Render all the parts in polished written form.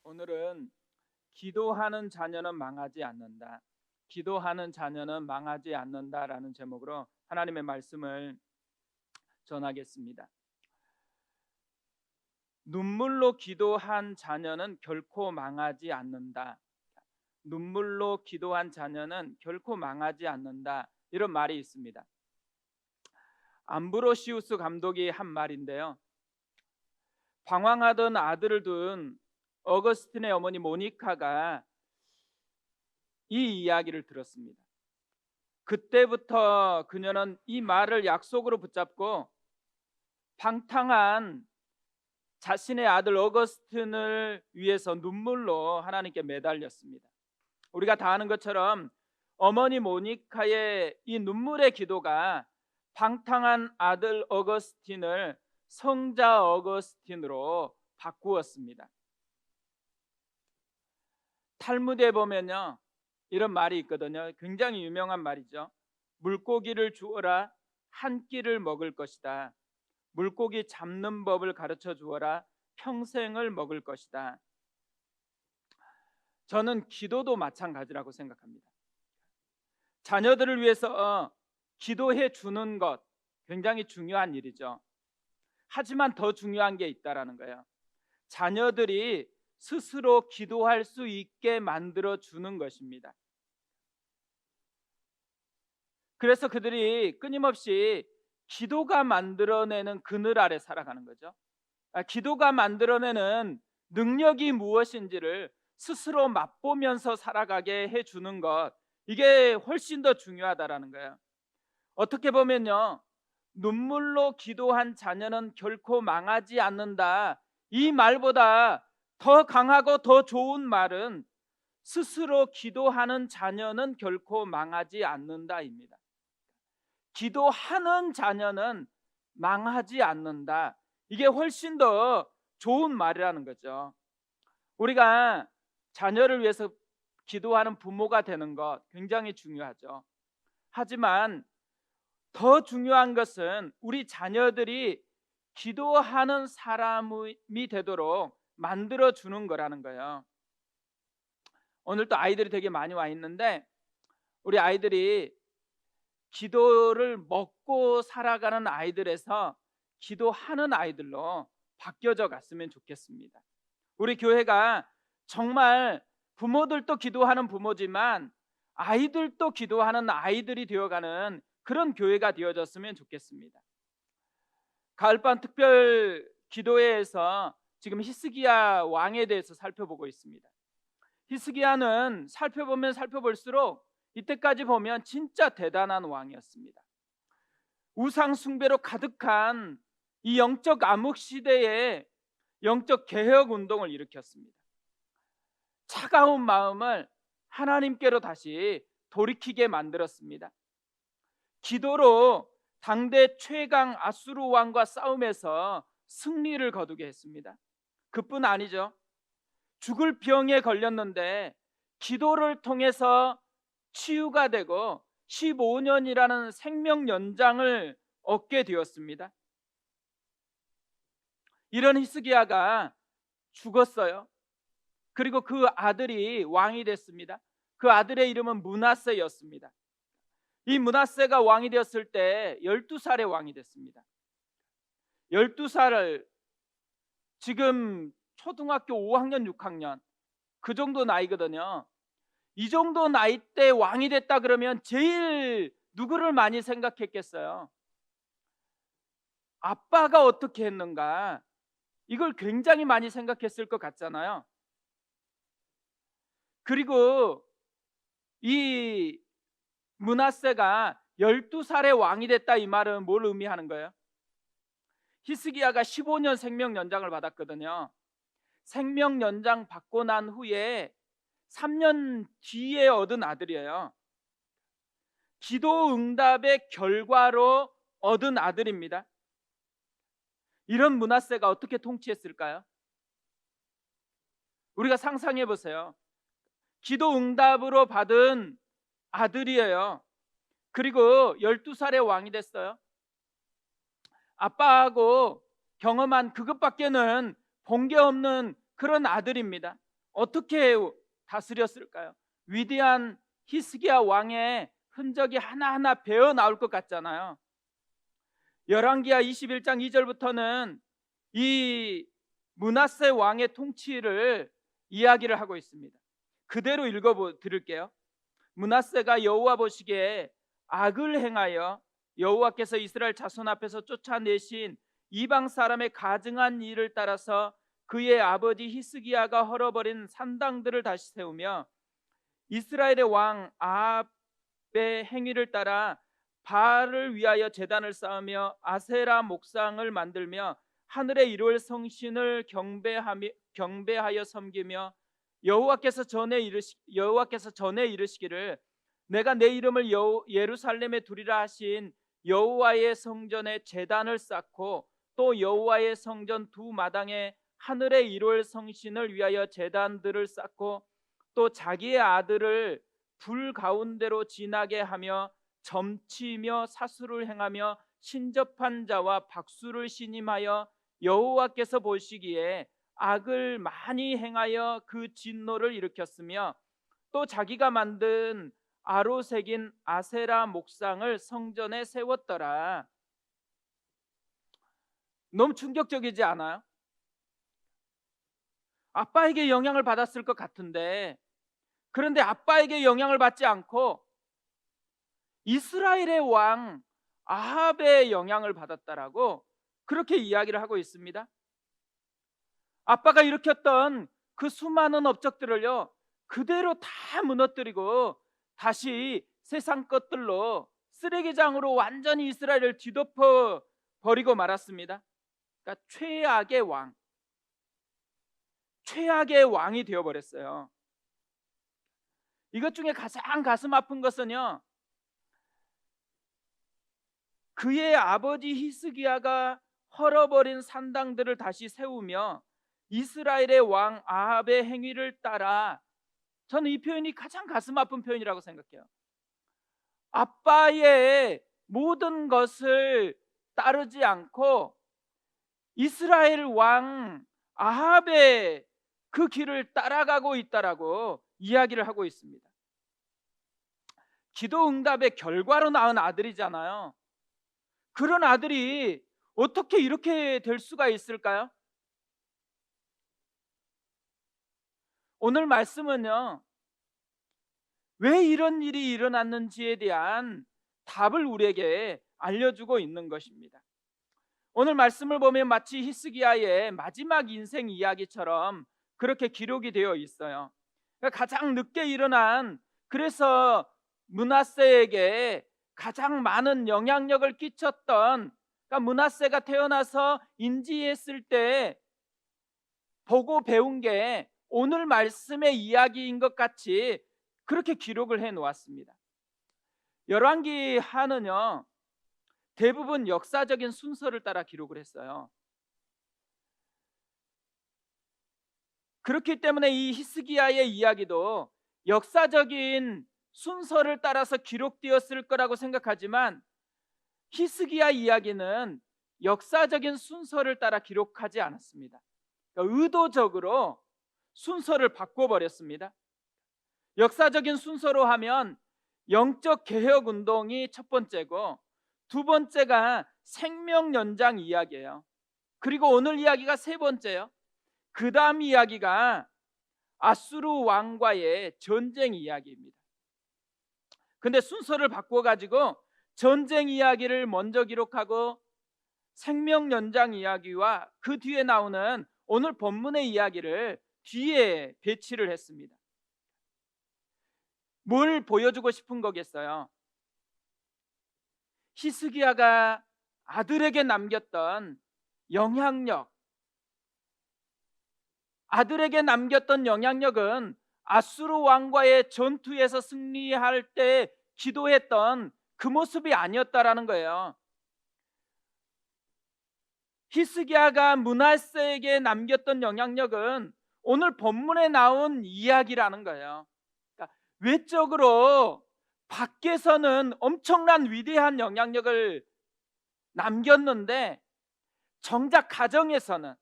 오늘은 기도하는 자녀는 망하지 않는다. 기도하는 자녀는 망하지 않는다라는 제목으로 하나님의 말씀을 전하겠습니다. 눈물로 기도한 자녀는 결코 망하지 않는다. 눈물로 기도한 자녀는 결코 망하지 않는다. 이런 말이 있습니다. 암브로시우스 감독이 한 말인데요. 방황하던 아들을 둔 어거스틴의 어머니 모니카가 이 이야기를 들었습니다. 그때부터 그녀는 이 말을 약속으로 붙잡고 방탕한 자신의 아들 어거스틴을 위해서 눈물로 하나님께 매달렸습니다. 우리가 다 아는 것처럼 어머니 모니카의 이 눈물의 기도가 방탕한 아들 어거스틴을 성자 어거스틴으로 바꾸었습니다. 탈무드에 보면요, 이런 말이 있거든요. 굉장히 유명한 말이죠. 물고기를 주어라, 한 끼를 먹을 것이다. 물고기 잡는 법을 가르쳐 주어라, 평생을 먹을 것이다. 저는 기도도 마찬가지라고 생각합니다. 자녀들을 위해서 기도해 주는 것 굉장히 중요한 일이죠. 하지만 더 중요한 게 있다라는 거예요. 자녀들이 스스로 기도할 수 있게 만들어 주는 것입니다. 그래서 그들이 끊임없이 기도가 만들어내는 그늘 아래 살아가는 거죠. 기도가 만들어내는 능력이 무엇인지를 스스로 맛보면서 살아가게 해주는 것, 이게 훨씬 더 중요하다라는 거예요. 어떻게 보면요, 눈물로 기도한 자녀는 결코 망하지 않는다, 이 말보다 더 강하고 더 좋은 말은 스스로 기도하는 자녀는 결코 망하지 않는다입니다. 기도하는 자녀는 망하지 않는다, 이게 훨씬 더 좋은 말이라는 거죠. 우리가 자녀를 위해서 기도하는 부모가 되는 것 굉장히 중요하죠. 하지만 더 중요한 것은 우리 자녀들이 기도하는 사람이 되도록 만들어 주는 거라는 거예요. 오늘 또 아이들이 되게 많이 와 있는데, 우리 아이들이 기도를 먹고 살아가는 아이들에서 기도하는 아이들로 바뀌어져 갔으면 좋겠습니다. 우리 교회가 정말 부모들도 기도하는 부모지만 아이들도 기도하는 아이들이 되어가는 그런 교회가 되어졌으면 좋겠습니다. 가을밤 특별 기도회에서 지금 히스기야 왕에 대해서 살펴보고 있습니다. 히스기야는 살펴보면 살펴볼수록 이때까지 보면 진짜 대단한 왕이었습니다. 우상 숭배로 가득한 이 영적 암흑 시대에 영적 개혁 운동을 일으켰습니다. 차가운 마음을 하나님께로 다시 돌이키게 만들었습니다. 기도로 당대 최강 아수르 왕과 싸움에서 승리를 거두게 했습니다. 그뿐 아니죠. 죽을 병에 걸렸는데 기도를 통해서 치유가 되고 15년이라는 생명 연장을 얻게 되었습니다. 이런 히스기야가 죽었어요. 그리고 그 아들이 왕이 됐습니다. 그 아들의 이름은 므낫세였습니다. 이 므낫세가 왕이 되었을 때 12살의 왕이 됐습니다. 12살을 지금 초등학교 5학년 6학년 그 정도 나이거든요. 이 정도 나이 때 왕이 됐다 그러면 제일 누구를 많이 생각했겠어요? 아빠가 어떻게 했는가, 이걸 굉장히 많이 생각했을 것 같잖아요. 그리고 이 므낫세가 12살의 왕이 됐다, 이 말은 뭘 의미하는 거예요? 히스기야가 15년 생명 연장을 받았거든요. 생명 연장 받고 난 후에 3년 뒤에 얻은 아들이에요. 기도 응답의 결과로 얻은 아들입니다. 이런 므낫세가 어떻게 통치했을까요? 우리가 상상해 보세요. 기도 응답으로 받은 아들이에요. 그리고 12살의 왕이 됐어요. 아빠하고 경험한 그것밖에는 본 게 없는 그런 아들입니다. 어떻게 다스렸을까요? 위대한 히스기야 왕의 흔적이 하나하나 배어 나올 것 같잖아요. 열왕기하 21장 2절부터는 이 므낫세 왕의 통치를 이야기를 하고 있습니다. 그대로 읽어 드릴게요. 므낫세가 여호와 보시기에 악을 행하여 여호와께서 이스라엘 자손 앞에서 쫓아내신 이방 사람의 가증한 일을 따라서 그의 아버지 히스기야가 헐어버린 산당들을 다시 세우며 이스라엘의 왕 아합의 행위를 따라 바알을 위하여 제단을 쌓으며 아세라 목상을 만들며 하늘의 이루엘 성신을 경배하여 섬기며 여호와께서 전에 이르시기를 내가 내 이름을 예루살렘에 두리라 하신 여호와의 성전에 제단을 쌓고 또 여호와의 성전 두 마당에 하늘의 이루엘 성신을 위하여 제단들을 쌓고 또 자기의 아들을 불 가운데로 지나게 하며 점치며 사수를 행하며 신접한 자와 박수를 신임하여 여호와께서 보시기에 악을 많이 행하여 그 진노를 일으켰으며 또 자기가 만든 아로 새긴 아세라 목상을 성전에 세웠더라. 너무 충격적이지 않아요? 아빠에게 영향을 받았을 것 같은데, 그런데 아빠에게 영향을 받지 않고 이스라엘의 왕 아합의 영향을 받았다라고 그렇게 이야기를 하고 있습니다. 아빠가 일으켰던 그 수많은 업적들을요 그대로 다 무너뜨리고 다시 세상 것들로 쓰레기장으로 완전히 이스라엘을 뒤덮어 버리고 말았습니다. 그러니까 최악의 왕이 되어버렸어요. 이것 중에 가장 가슴 아픈 것은요, 그의 아버지 히스기야가 헐어버린 산당들을 다시 세우며 이스라엘의 왕 아합의 행위를 따라, 저는 이 표현이 가장 가슴 아픈 표현이라고 생각해요. 아빠의 모든 것을 따르지 않고 이스라엘 왕 아합의 그 길을 따라가고 있다라고 이야기를 하고 있습니다. 기도 응답의 결과로 낳은 아들이잖아요. 그런 아들이 어떻게 이렇게 될 수가 있을까요? 오늘 말씀은요, 왜 이런 일이 일어났는지에 대한 답을 우리에게 알려주고 있는 것입니다. 오늘 말씀을 보면 마치 히스기야의 마지막 인생 이야기처럼 그렇게 기록이 되어 있어요. 가장 늦게 일어난, 그래서 므낫세에게 가장 많은 영향력을 끼쳤던, 그러니까 므낫세가 태어나서 인지했을 때 보고 배운 게 오늘 말씀의 이야기인 것 같이 그렇게 기록을 해 놓았습니다. 열왕기하는요 대부분 역사적인 순서를 따라 기록을 했어요. 그렇기 때문에 이 히스기야의 이야기도 역사적인 순서를 따라서 기록되었을 거라고 생각하지만 히스기야 이야기는 역사적인 순서를 따라 기록하지 않았습니다. 그러니까 의도적으로 순서를 바꿔버렸습니다. 역사적인 순서로 하면 영적 개혁 운동이 첫 번째고, 두 번째가 생명 연장 이야기예요. 그리고 오늘 이야기가 세 번째요. 그 다음 이야기가 아수르 왕과의 전쟁 이야기입니다. 근데 순서를 바꿔가지고 전쟁 이야기를 먼저 기록하고 생명 연장 이야기와 그 뒤에 나오는 오늘 본문의 이야기를 뒤에 배치를 했습니다. 뭘 보여주고 싶은 거겠어요? 히스기야가 아들에게 남겼던 영향력, 아들에게 남겼던 영향력은 아수르 왕과의 전투에서 승리할 때 기도했던 그 모습이 아니었다라는 거예요. 히스기야가 므낫세에게 남겼던 영향력은 오늘 본문에 나온 이야기라는 거예요. 그러니까 외적으로 밖에서는 엄청난 위대한 영향력을 남겼는데 정작 가정에서는,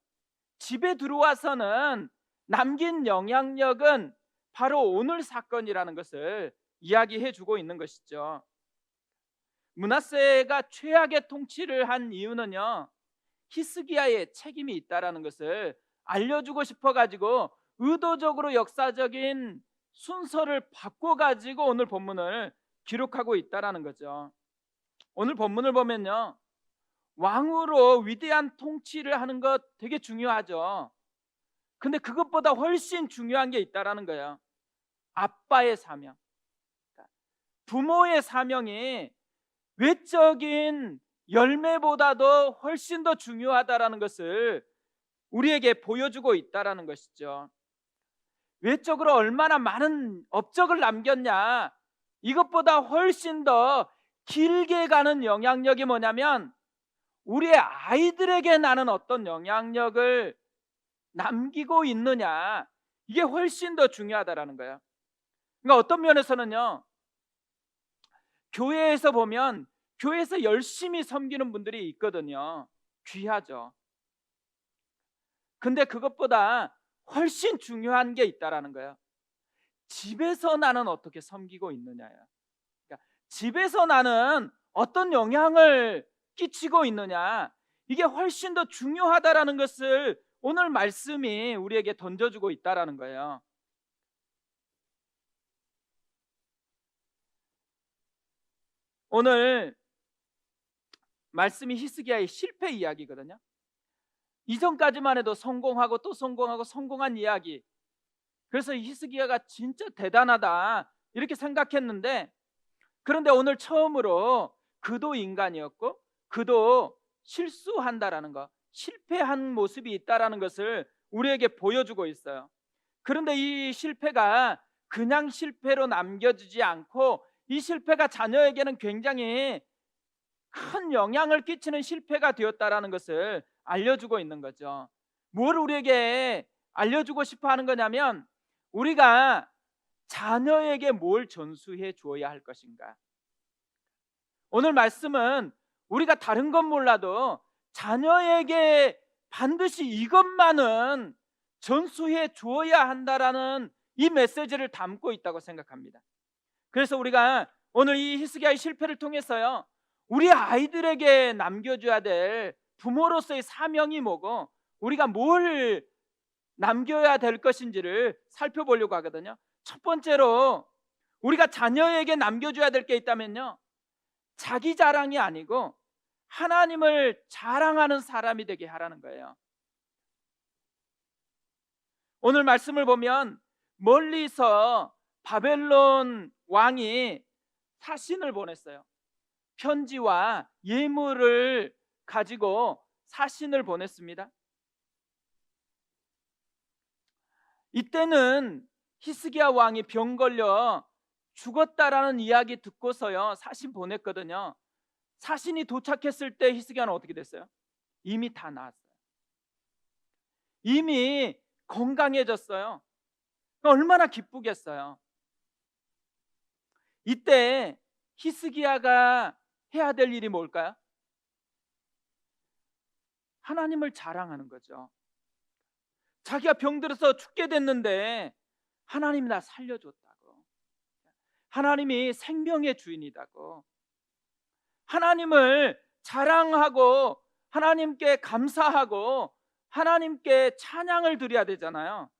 집에 들어와서는 남긴 영향력은 바로 오늘 사건이라는 것을 이야기해 주고 있는 것이죠. 므낫세가 최악의 통치를 한 이유는요, 히스기야의 책임이 있다라는 것을 알려주고 싶어 가지고 의도적으로 역사적인 순서를 바꿔 가지고 오늘 본문을 기록하고 있다라는 거죠. 오늘 본문을 보면요, 왕으로 위대한 통치를 하는 것 되게 중요하죠. 근데 그것보다 훨씬 중요한 게 있다라는 거예요. 아빠의 사명, 부모의 사명이 외적인 열매보다도 훨씬 더 중요하다라는 것을 우리에게 보여주고 있다라는 것이죠. 외적으로 얼마나 많은 업적을 남겼냐, 이것보다 훨씬 더 길게 가는 영향력이 뭐냐면 우리의 아이들에게 나는 어떤 영향력을 남기고 있느냐, 이게 훨씬 더 중요하다라는 거예요. 그러니까 어떤 면에서는요, 교회에서 보면 교회에서 열심히 섬기는 분들이 있거든요. 귀하죠. 근데 그것보다 훨씬 중요한 게 있다라는 거예요. 집에서 나는 어떻게 섬기고 있느냐예요. 그러니까 집에서 나는 어떤 영향을 끼치고 있느냐, 이게 훨씬 더 중요하다라는 것을 오늘 말씀이 우리에게 던져주고 있다라는 거예요. 오늘 말씀이 히스기야의 실패 이야기거든요. 이전까지만 해도 성공하고 또 성공하고 성공한 이야기. 그래서 히스기야가 진짜 대단하다 이렇게 생각했는데, 그런데 오늘 처음으로 그도 인간이었고 그도 실수한다라는 거, 실패한 모습이 있다라는 것을 우리에게 보여주고 있어요. 그런데 이 실패가 그냥 실패로 남겨지지 않고 이 실패가 자녀에게는 굉장히 큰 영향을 끼치는 실패가 되었다라는 것을 알려주고 있는 거죠. 뭘 우리에게 알려주고 싶어 하는 거냐면 우리가 자녀에게 뭘 전수해 주어야 할 것인가. 오늘 말씀은 우리가 다른 건 몰라도 자녀에게 반드시 이것만은 전수해 주어야 한다라는 이 메시지를 담고 있다고 생각합니다. 그래서 우리가 오늘 이 히스기야의 실패를 통해서요, 우리 아이들에게 남겨줘야 될 부모로서의 사명이 뭐고 우리가 뭘 남겨야 될 것인지를 살펴보려고 하거든요. 첫 번째로 우리가 자녀에게 남겨줘야 될 게 있다면요, 자기 자랑이 아니고 하나님을 자랑하는 사람이 되게 하라는 거예요. 오늘 말씀을 보면 멀리서 바벨론 왕이 사신을 보냈어요. 편지와 예물을 가지고 사신을 보냈습니다. 이때는 히스기야 왕이 병 걸려 죽었다라는 이야기 듣고서요, 사신 보냈거든요. 사신이 도착했을 때 히스기야는 어떻게 됐어요? 이미 다 나았어요. 이미 건강해졌어요. 얼마나 기쁘겠어요. 이때 히스기야가 해야 될 일이 뭘까요? 하나님을 자랑하는 거죠. 자기가 병들어서 죽게 됐는데 하나님이 나 살려줬다고, 하나님이 생명의 주인이라고, 하나님을 자랑하고 하나님께 감사하고 하나님께 찬양을 드려야 되잖아요.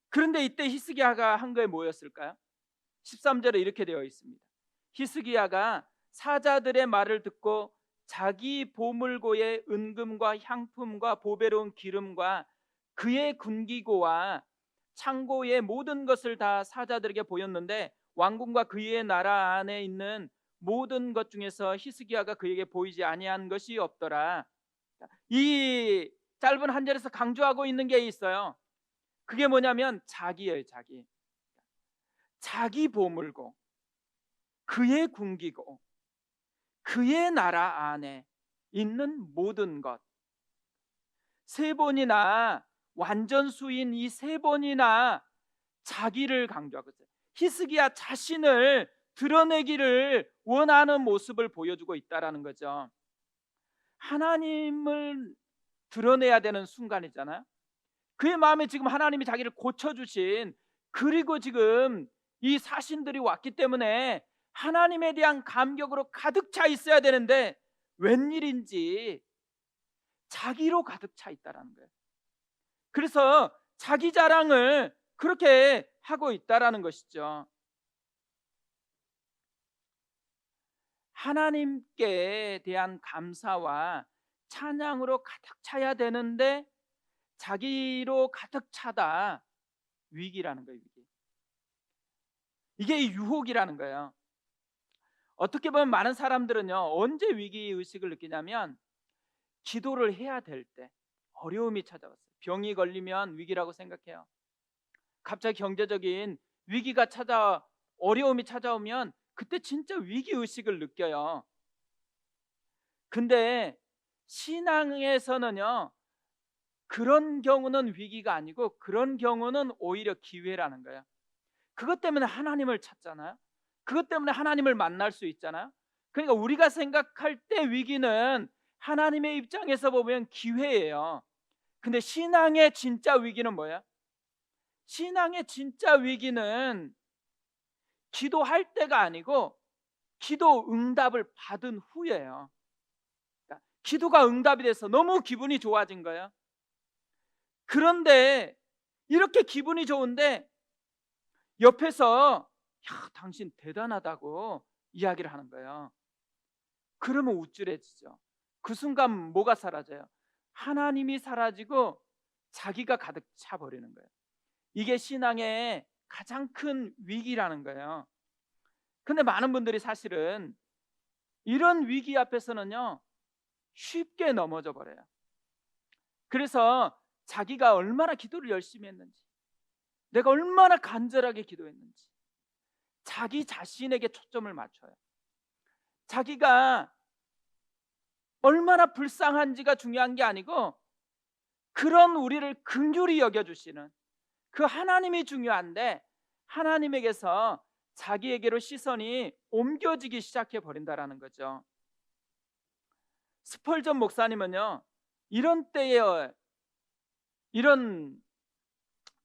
그런데 이때 히스기야가 한 거에 뭐였을까요? 13절에 이렇게 되어 있습니다. 히스기야가 사자들의 말을 듣고 자기 보물고의 은금과 향품과 보배로운 기름과 그의 군기고와 창고의 모든 것을 다 사자들에게 보였는데 왕궁과 그의 나라 안에 있는 모든 것 중에서 히스기야가 그에게 보이지 아니한 것이 없더라. 이 짧은 한 절에서 강조하고 있는 게 있어요. 그게 뭐냐면 자기예요. 자기 보물고 그의 군기고 그의 나라 안에 있는 모든 것, 세 번이나 완전수인 이 세 번이나 자기를 강조하고 있어요. 히스기야 자신을 드러내기를 원하는 모습을 보여주고 있다라는 거죠. 하나님을 드러내야 되는 순간이잖아요. 그의 마음에 지금 하나님이 자기를 고쳐주신, 그리고 지금 이 사신들이 왔기 때문에 하나님에 대한 감격으로 가득 차 있어야 되는데 웬일인지 자기로 가득 차 있다라는 거예요. 그래서 자기 자랑을 그렇게 하고 있다라는 것이죠. 하나님께 대한 감사와 찬양으로 가득 차야 되는데 자기로 가득 차다. 위기라는 거예요. 위기. 이게 유혹이라는 거예요. 어떻게 보면 많은 사람들은요, 언제 위기의식을 느끼냐면 기도를 해야 될 때, 어려움이 찾아왔어요. 병이 걸리면 위기라고 생각해요. 갑자기 경제적인 위기가 어려움이 찾아오면 그때 진짜 위기의식을 느껴요. 근데 신앙에서는요, 그런 경우는 위기가 아니고 그런 경우는 오히려 기회라는 거예요. 그것 때문에 하나님을 찾잖아요. 그것 때문에 하나님을 만날 수 있잖아요. 그러니까 우리가 생각할 때 위기는 하나님의 입장에서 보면 기회예요. 근데 신앙의 진짜 위기는 뭐예요? 신앙의 진짜 위기는 기도할 때가 아니고 기도 응답을 받은 후예요. 그러니까 기도가 응답이 돼서 너무 기분이 좋아진 거예요. 그런데 이렇게 기분이 좋은데 옆에서 야, 당신 대단하다고 이야기를 하는 거예요. 그러면 우쭐해지죠. 그 순간 뭐가 사라져요? 하나님이 사라지고 자기가 가득 차 버리는 거예요. 이게 신앙의 가장 큰 위기라는 거예요. 근데 많은 분들이 사실은 이런 위기 앞에서는요, 쉽게 넘어져 버려요. 그래서 자기가 얼마나 기도를 열심히 했는지, 내가 얼마나 간절하게 기도했는지 자기 자신에게 초점을 맞춰요. 자기가 얼마나 불쌍한지가 중요한 게 아니고 그런 우리를 긍휼히 여겨주시는 그 하나님이 중요한데 하나님에게서 자기에게로 시선이 옮겨지기 시작해 버린다라는 거죠. 스펄전 목사님은요, 이런 때에 이런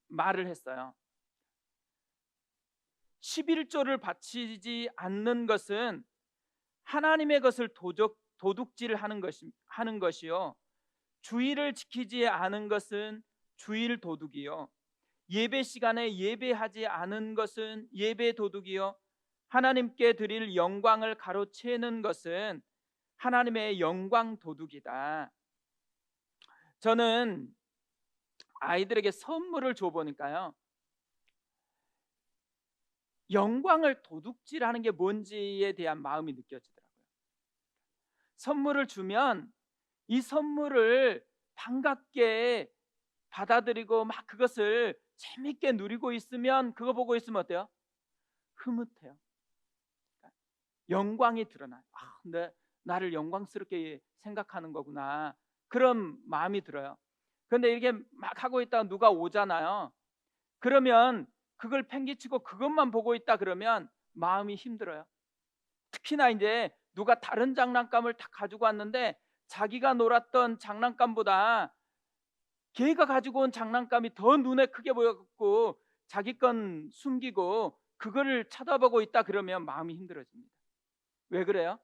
말을 했어요. 11조를 바치지 않는 것은 하나님의 것을 도둑질하는 것이요, 주의를 지키지 않은 것은 주일 도둑이요, 예배 시간에 예배하지 않은 것은 예배 도둑이요, 하나님께 드릴 영광을 가로채는 것은 하나님의 영광 도둑이다. 저는 아이들에게 선물을 줘보니까요, 영광을 도둑질하는 게 뭔지에 대한 마음이 느껴지더라고요. 선물을 주면 이 선물을 반갑게 받아들이고 막 그것을 재밌게 누리고 있으면, 그거 보고 있으면 어때요? 흐뭇해요. 영광이 드러나요. 아, 근데 나를 영광스럽게 생각하는 거구나, 그런 마음이 들어요. 그런데 이렇게 막 하고 있다가 누가 오잖아요. 그러면 그걸 팽개치고 그것만 보고 있다 그러면 마음이 힘들어요. 특히나 이제 누가 다른 장난감을 다 가지고 왔는데 자기가 놀았던 장난감보다 걔가 가지고 온 장난감이 더 눈에 크게 보여갖고 자기 건 숨기고 그거를 쳐다보고 있다 그러면 마음이 힘들어집니다. 왜 그래요?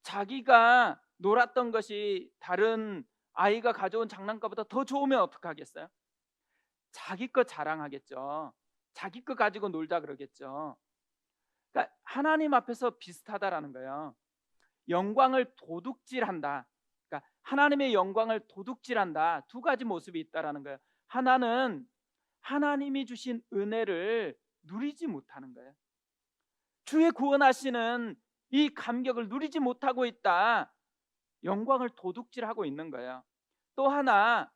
자기가 놀았던 것이 다른 아이가 가져온 장난감보다 더 좋으면 어떡하겠어요? 자기 거 자랑하겠죠. 자기 거 가지고 놀자 그러겠죠. 그러니까 하나님 앞에서 비슷하다라는 거예요. 영광을 도둑질한다. 그러니까 하나님의 영광을 도둑질한다. 두 가지 모습이 있다라는 거예요. 하나는 하나님이 주신 은혜를 누리지 못하는 거예요. 주의 구원하시는 이 감격을 누리지 못하고 있다. 영광을 도둑질하고 있는 거예요. 또 하나,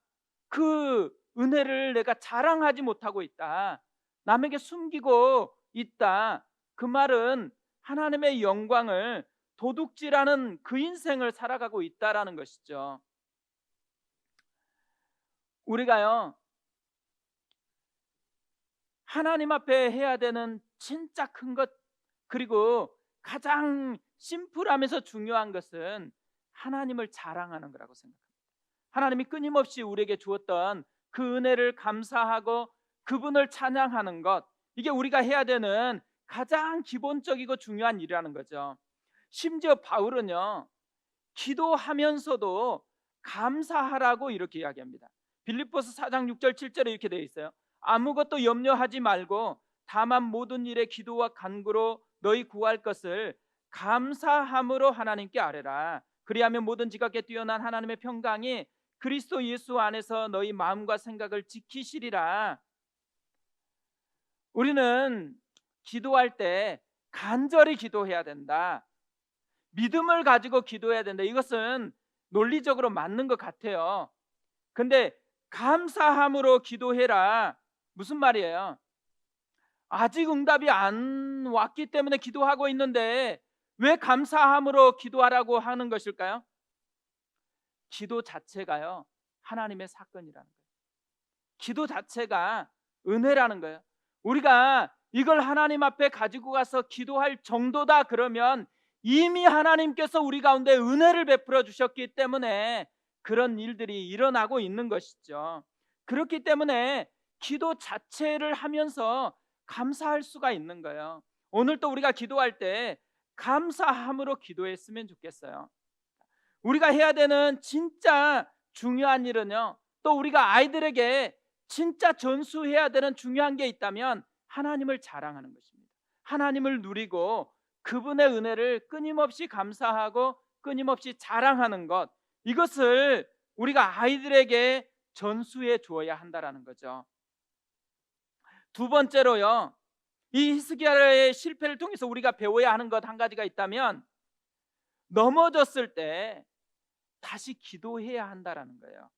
그 은혜를 내가 자랑하지 못하고 있다. 남에게 숨기고 있다. 그 말은 하나님의 영광을 도둑질하는 그 인생을 살아가고 있다라는 것이죠. 우리가요, 하나님 앞에 해야 되는 진짜 큰 것, 그리고 가장 심플하면서 중요한 것은 하나님을 자랑하는 거라고 생각합니다. 하나님이 끊임없이 우리에게 주었던 그 은혜를 감사하고 그분을 찬양하는 것, 이게 우리가 해야 되는 가장 기본적이고 중요한 일이라는 거죠. 심지어 바울은요, 기도하면서도 감사하라고 이렇게 이야기합니다. 빌립보서 4장 6절 7절에 이렇게 되어 있어요. 아무것도 염려하지 말고 다만 모든 일에 기도와 간구로 너희 구할 것을 감사함으로 하나님께 아뢰라. 그리하면 모든 지각에 뛰어난 하나님의 평강이 그리스도 예수 안에서 너희 마음과 생각을 지키시리라. 우리는 기도할 때 간절히 기도해야 된다. 믿음을 가지고 기도해야 된다. 이것은 논리적으로 맞는 것 같아요. 근데 감사함으로 기도해라. 무슨 말이에요? 아직 응답이 안 왔기 때문에 기도하고 있는데 왜 감사함으로 기도하라고 하는 것일까요? 기도 자체가요, 하나님의 사건이라는 거예요. 기도 자체가 은혜라는 거예요. 우리가 이걸 하나님 앞에 가지고 가서 기도할 정도다 그러면 이미 하나님께서 우리 가운데 은혜를 베풀어 주셨기 때문에 그런 일들이 일어나고 있는 것이죠. 그렇기 때문에 기도 자체를 하면서 감사할 수가 있는 거예요. 오늘 또 우리가 기도할 때 감사함으로 기도했으면 좋겠어요. 우리가 해야 되는 진짜 중요한 일은요, 또 우리가 아이들에게 진짜 전수해야 되는 중요한 게 있다면 하나님을 자랑하는 것입니다. 하나님을 누리고 그분의 은혜를 끊임없이 감사하고 끊임없이 자랑하는 것, 이것을 우리가 아이들에게 전수해 주어야 한다라는 거죠. 두 번째로요, 이 히스기야의 실패를 통해서 우리가 배워야 하는 것 한 가지가 있다면 넘어졌을 때 다시 기도해야 한다라는 거예요.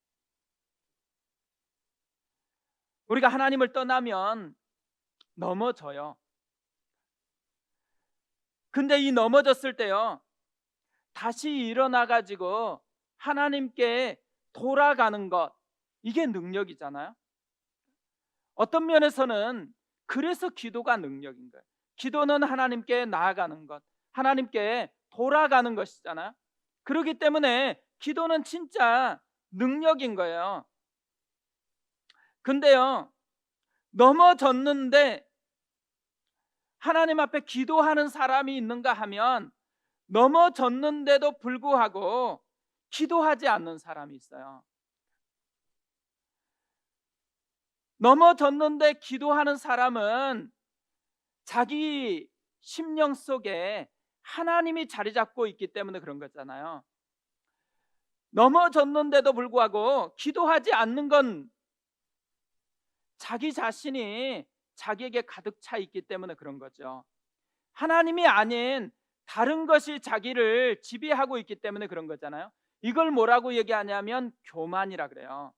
우리가 하나님을 떠나면 넘어져요. 근데 이 넘어졌을 때요, 다시 일어나 가지고 하나님께 돌아가는 것, 이게 능력이잖아요. 어떤 면에서는 그래서 기도가 능력인 거예요. 기도는 하나님께 나아가는 것, 하나님께 돌아가는 것이잖아요. 그렇기 때문에 기도는 진짜 능력인 거예요. 근데요, 넘어졌는데 하나님 앞에 기도하는 사람이 있는가 하면 넘어졌는데도 불구하고 기도하지 않는 사람이 있어요. 넘어졌는데 기도하는 사람은 자기 심령 속에 하나님이 자리 잡고 있기 때문에 그런 거잖아요. 넘어졌는데도 불구하고 기도하지 않는 건 자기 자신이 자기에게 가득 차 있기 때문에 그런 거죠. 하나님이 아닌 다른 것이 자기를 지배하고 있기 때문에 그런 거잖아요. 이걸 뭐라고 얘기하냐면 교만이라 그래요.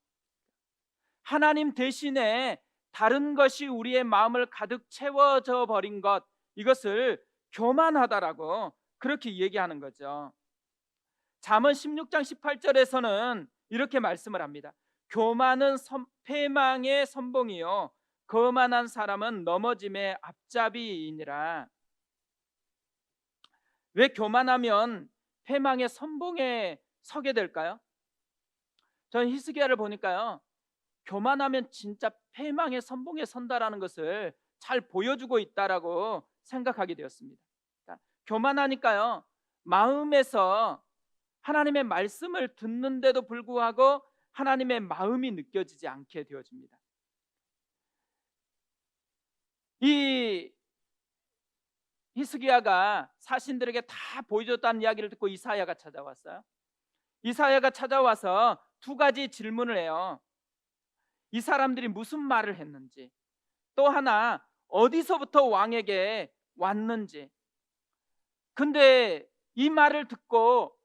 하나님 대신에 다른 것이 우리의 마음을 가득 채워져 버린 것, 이것을 교만하다라고 그렇게 얘기하는 거죠. 잠언 16장 18절에서는 이렇게 말씀을 합니다. 교만은 패망의 선봉이요 거만한 사람은 넘어짐의 앞잡이이니라. 왜 교만하면 패망의 선봉에 서게 될까요? 저는 히스기야를 보니까요, 교만하면 진짜 패망의 선봉에 선다라는 것을 잘 보여주고 있다라고 생각하게 되었습니다. 그러니까 교만하니까요, 마음에서 하나님의 말씀을 듣는데도 불구하고 하나님의 마음이 느껴지지 않게 되어집니다. 이 히스기야가 사신들에게 다 보여줬다는 이야기를 듣고 이사야가 찾아왔어요. 이사야가 찾아와서 두 가지 질문을 해요. 이 사람들이 무슨 말을 했는지, 또 하나 어디서부터 왕에게 왔는지. 근데 이 말을 듣고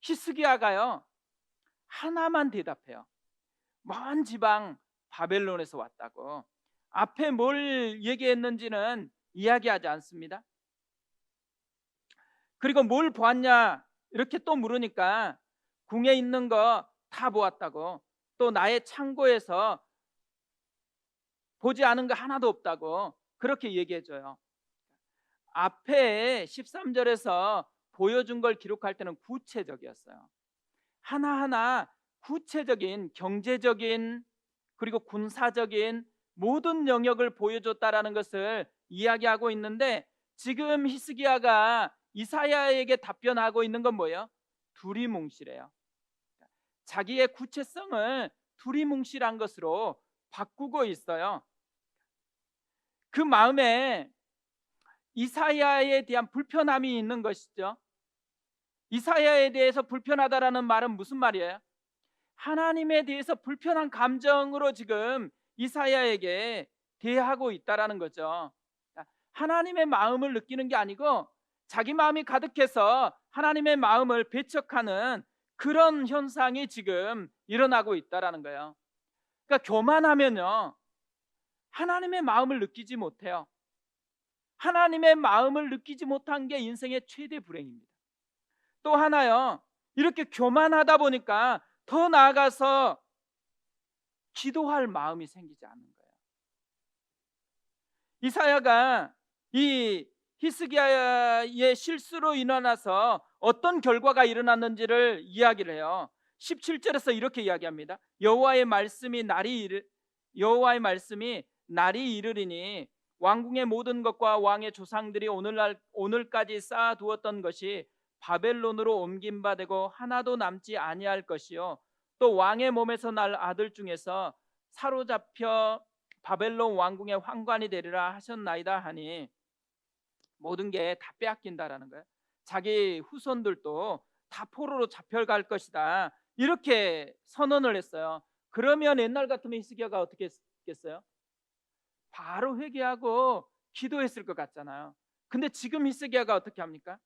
히스기야가요, 하나만 대답해요. 먼 지방 바벨론에서 왔다고. 앞에 뭘 얘기했는지는 이야기하지 않습니다. 그리고 뭘 보았냐 이렇게 또 물으니까 궁에 있는 거 다 보았다고, 또 나의 창고에서 보지 않은 거 하나도 없다고 그렇게 얘기해줘요. 앞에 13절에서 보여준 걸 기록할 때는 구체적이었어요. 하나하나 구체적인 경제적인 그리고 군사적인 모든 영역을 보여줬다라는 것을 이야기하고 있는데, 지금 히스기야가 이사야에게 답변하고 있는 건 뭐예요? 두리뭉실해요. 자기의 구체성을 두리뭉실한 것으로 바꾸고 있어요. 그 마음에 이사야에 대한 불편함이 있는 것이죠. 이사야에 대해서 불편하다라는 말은 무슨 말이에요? 하나님에 대해서 불편한 감정으로 지금 이사야에게 대하고 있다라는 거죠. 하나님의 마음을 느끼는 게 아니고 자기 마음이 가득해서 하나님의 마음을 배척하는 그런 현상이 지금 일어나고 있다라는 거예요. 그러니까 교만하면요, 하나님의 마음을 느끼지 못해요. 하나님의 마음을 느끼지 못한 게 인생의 최대 불행입니다. 또 하나요, 이렇게 교만하다 보니까 더 나아가서 기도할 마음이 생기지 않는 거예요. 이사야가 이 히스기야의 실수로 일어나서 어떤 결과가 일어났는지를 이야기를 해요. 17절에서 이렇게 이야기합니다. 여호와의 말씀이 날이 이르리니 왕궁의 모든 것과 왕의 조상들이 오늘까지 쌓아두었던 것이 바벨론으로 옮긴 바 되고 하나도 남지 아니할 것이요, 또 왕의 몸에서 날 아들 중에서 사로잡혀 바벨론 왕궁의 황관이 되리라 하셨나이다 하니, 모든 게 다 빼앗긴다라는 거예요. 자기 후손들도 다 포로로 잡혀갈 것이다, 이렇게 선언을 했어요. 그러면 옛날 같으면 히스기야가 어떻게 했겠어요? 바로 회개하고 기도했을 것 같잖아요. 근데 지금 히스기야가 어떻게 합니까?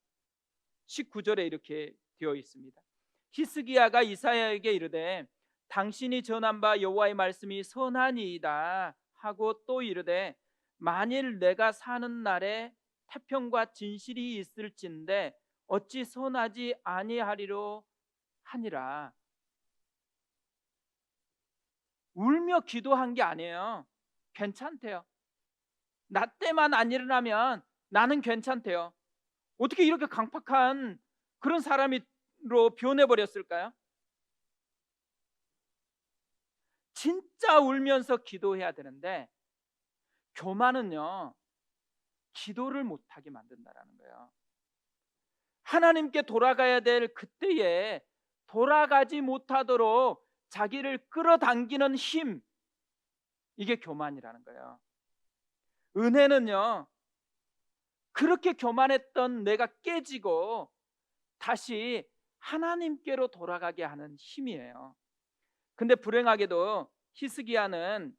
19절에 이렇게 되어 있습니다. 히스기야가 이사야에게 이르되 당신이 전한 바 여호와의 말씀이 선하니이다 하고 또 이르되 만일 내가 사는 날에 태평과 진실이 있을진데 어찌 선하지 아니하리로 하니라. 울며 기도한 게 아니에요. 괜찮대요. 나 때만 안 일어나면 나는 괜찮대요. 어떻게 이렇게 강팍한 그런 사람으로 변해버렸을까요? 진짜 울면서 기도해야 되는데 교만은요, 기도를 못하게 만든다라는 거예요. 하나님께 돌아가야 될 그때에 돌아가지 못하도록 자기를 끌어당기는 힘, 이게 교만이라는 거예요. 은혜는요, 그렇게 교만했던 내가 깨지고 다시 하나님께로 돌아가게 하는 힘이에요. 근데 불행하게도 히스기야는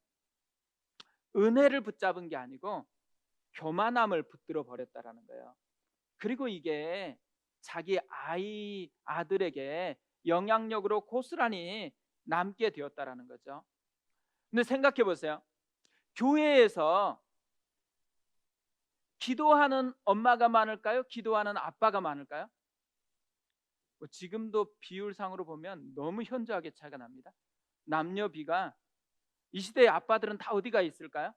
은혜를 붙잡은 게 아니고 교만함을 붙들어 버렸다라는 거예요. 그리고 이게 자기 아들에게 영향력으로 고스란히 남게 되었다라는 거죠. 근데 생각해 보세요. 교회에서 기도하는 엄마가 많을까요? 기도하는 아빠가 많을까요? 지금도 비율상으로 보면 너무 현저하게 차이가 납니다. 남녀 비가 이 시대의 아빠들은 다 어디가 있을까요?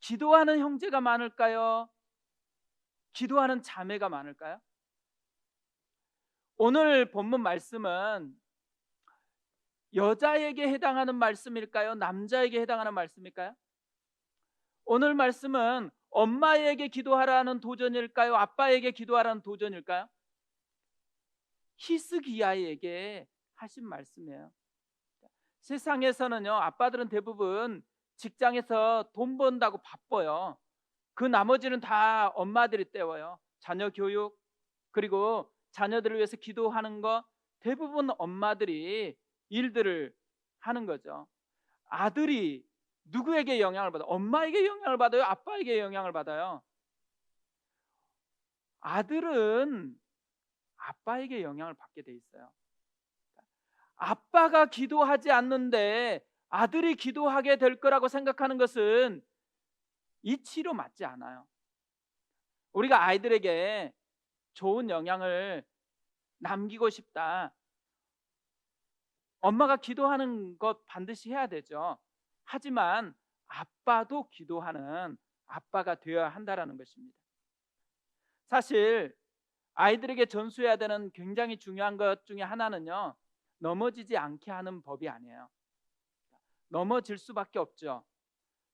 기도하는 형제가 많을까요? 기도하는 자매가 많을까요? 오늘 본문 말씀은 여자에게 해당하는 말씀일까요? 남자에게 해당하는 말씀일까요? 오늘 말씀은 엄마에게 기도하라는 도전일까요? 아빠에게 기도하라는 도전일까요? 히스기야에게 하신 말씀이에요. 세상에서는요, 아빠들은 대부분 직장에서 돈 번다고 바빠요. 그 나머지는 다 엄마들이 때워요. 자녀 교육, 그리고 자녀들을 위해서 기도하는 거 대부분 엄마들이 일들을 하는 거죠. 아들이 누구에게 영향을 받아요? 엄마에게 영향을 받아요? 아빠에게 영향을 받아요? 아들은 아빠에게 영향을 받게 돼 있어요. 아빠가 기도하지 않는데 아들이 기도하게 될 거라고 생각하는 것은 이치로 맞지 않아요. 우리가 아이들에게 좋은 영향을 남기고 싶다, 엄마가 기도하는 것 반드시 해야 되죠. 하지만 아빠도 기도하는 아빠가 되어야 한다라는 것입니다. 사실 아이들에게 전수해야 되는 굉장히 중요한 것 중에 하나는요, 넘어지지 않게 하는 법이 아니에요. 넘어질 수밖에 없죠.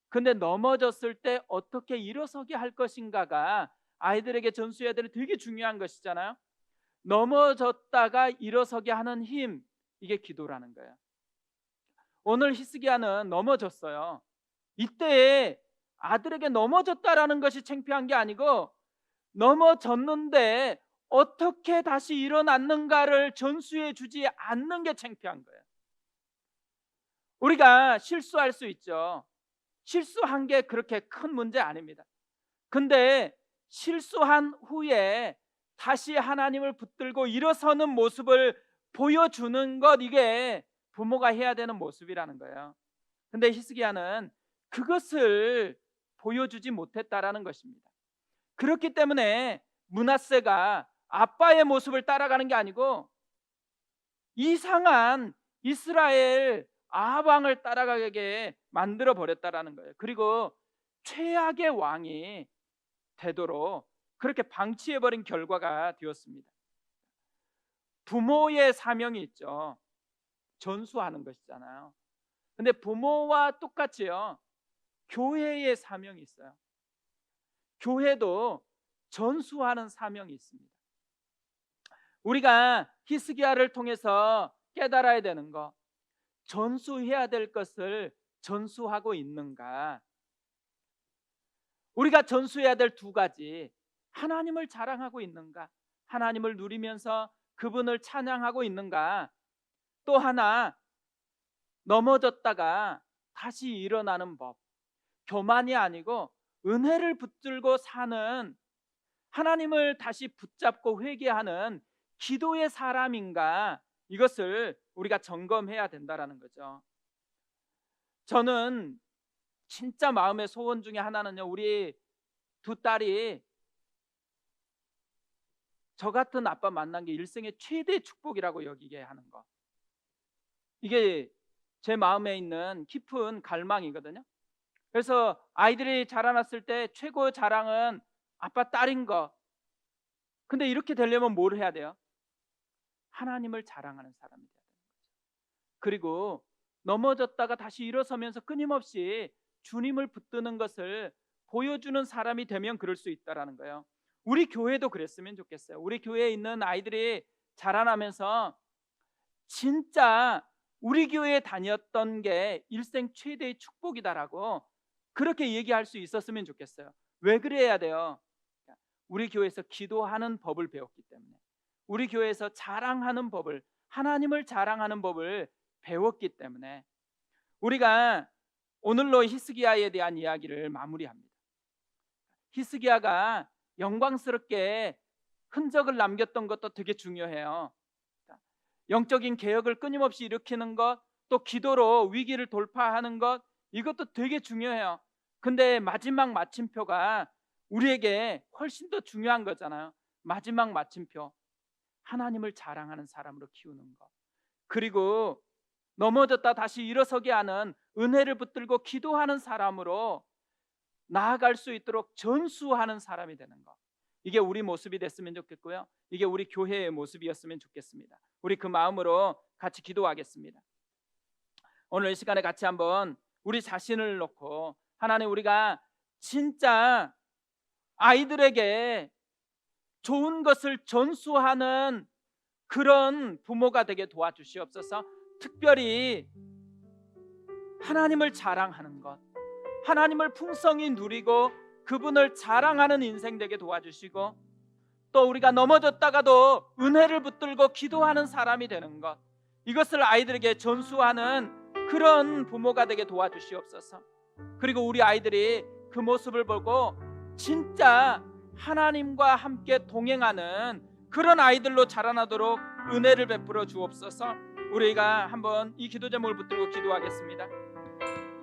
근데 넘어졌을 때 어떻게 일어서게 할 것인가가 아이들에게 전수해야 되는 되게 중요한 것이잖아요. 넘어졌다가 일어서게 하는 힘, 이게 기도라는 거예요. 오늘 히스기야는 넘어졌어요. 이때에 아들에게 넘어졌다라는 것이 창피한 게 아니고, 넘어졌는데 어떻게 다시 일어났는가를 전수해 주지 않는 게 창피한 거예요. 우리가 실수할 수 있죠. 실수한 게 그렇게 큰 문제 아닙니다. 근데 실수한 후에 다시 하나님을 붙들고 일어서는 모습을 보여주는 것, 이게 부모가 해야 되는 모습이라는 거예요. 근데 히스기야는 그것을 보여주지 못했다라는 것입니다. 그렇기 때문에 므낫세가 아빠의 모습을 따라가는 게 아니고 이상한 이스라엘 아합 왕을 따라가게 만들어 버렸다라는 거예요. 그리고 최악의 왕이 되도록 그렇게 방치해 버린 결과가 되었습니다. 부모의 사명이 있죠. 전수하는 것이잖아요. 근데 부모와 똑같이요, 교회의 사명이 있어요. 교회도 전수하는 사명이 있습니다. 우리가 히스기야를 통해서 깨달아야 되는 것, 전수해야 될 것을 전수하고 있는가? 우리가 전수해야 될 두 가지, 하나님을 자랑하고 있는가? 하나님을 누리면서 그분을 찬양하고 있는가? 또 하나, 넘어졌다가 다시 일어나는 법, 교만이 아니고 은혜를 붙들고 사는, 하나님을 다시 붙잡고 회개하는 기도의 사람인가, 이것을 우리가 점검해야 된다라는 거죠. 저는 진짜 마음의 소원 중에 하나는요, 우리 두 딸이 저 같은 아빠 만난 게 일생의 최대 축복이라고 여기게 하는 거, 이게 제 마음에 있는 깊은 갈망이거든요. 그래서 아이들이 자라났을 때 최고 자랑은 아빠 딸인 거. 근데 이렇게 되려면 뭘 해야 돼요? 하나님을 자랑하는 사람이 돼야 되는 거죠. 그리고 넘어졌다가 다시 일어서면서 끊임없이 주님을 붙드는 것을 보여주는 사람이 되면 그럴 수 있다라는 거예요. 우리 교회도 그랬으면 좋겠어요. 우리 교회에 있는 아이들이 자라나면서 진짜 우리 교회에 다녔던 게 일생 최대의 축복이다라고 그렇게 얘기할 수 있었으면 좋겠어요. 왜 그래야 돼요? 우리 교회에서 기도하는 법을 배웠기 때문에, 우리 교회에서 자랑하는 법을, 하나님을 자랑하는 법을 배웠기 때문에. 우리가 오늘로 히스기야에 대한 이야기를 마무리합니다. 히스기야가 영광스럽게 흔적을 남겼던 것도 되게 중요해요. 영적인 개혁을 끊임없이 일으키는 것, 또 기도로 위기를 돌파하는 것, 이것도 되게 중요해요. 근데 마지막 마침표가 우리에게 훨씬 더 중요한 거잖아요. 마지막 마침표, 하나님을 자랑하는 사람으로 키우는 것, 그리고 넘어졌다 다시 일어서게 하는, 은혜를 붙들고 기도하는 사람으로 나아갈 수 있도록 전수하는 사람이 되는 것, 이게 우리 모습이 됐으면 좋겠고요, 이게 우리 교회의 모습이었으면 좋겠습니다. 우리 그 마음으로 같이 기도하겠습니다. 오늘 이 시간에 같이 한번 우리 자신을 놓고, 하나님, 우리가 진짜 아이들에게 좋은 것을 전수하는 그런 부모가 되게 도와주시옵소서. 특별히 하나님을 자랑하는 것, 하나님을 풍성히 누리고 그분을 자랑하는 인생 되게 도와주시고, 또 우리가 넘어졌다가도 은혜를 붙들고 기도하는 사람이 되는 것, 이것을 아이들에게 전수하는 그런 부모가 되게 도와주시옵소서. 그리고 우리 아이들이 그 모습을 보고 진짜 하나님과 함께 동행하는 그런 아이들로 자라나도록 은혜를 베풀어 주옵소서. 우리가 한번 이 기도 제목을 붙들고 기도하겠습니다.